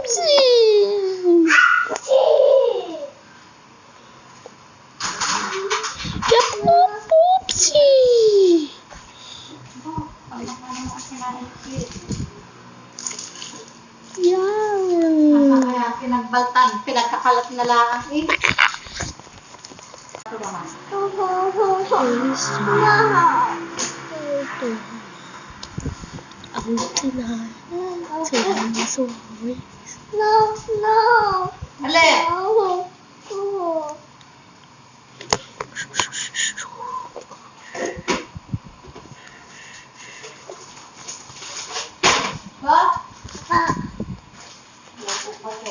Kaya pinagbaltan, pinagkakalat na lang eh. Ang tinahan sila na sorry. Alin?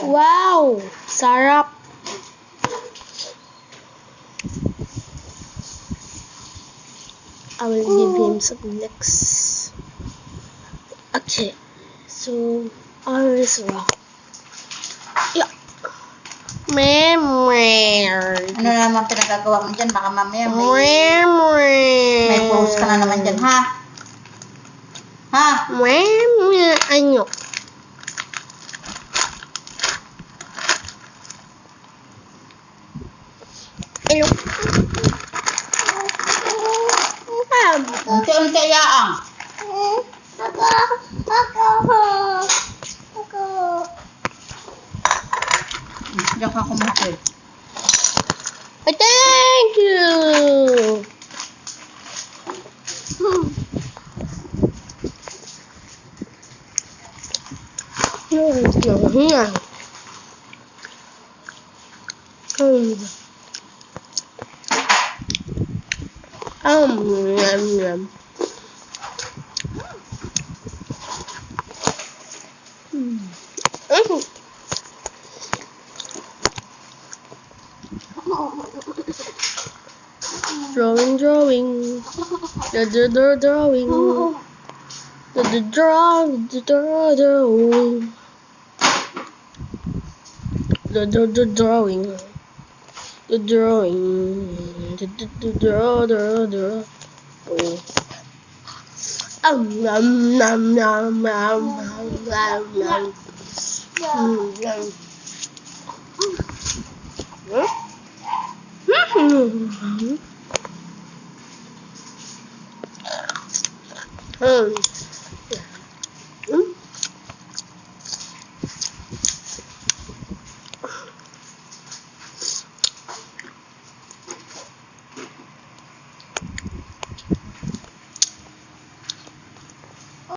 Wow! Sarap! I will give him some licks. Okay. So, ours raw. Yeah. Ano naman pinagagawa mo dyan? Baka mamaya may post ka na naman dyan, ha? Ha? Ano? Hello. Unti-unti yaang. Diyan ka kumakit. Thank you. Yum. Drawing. Drawing.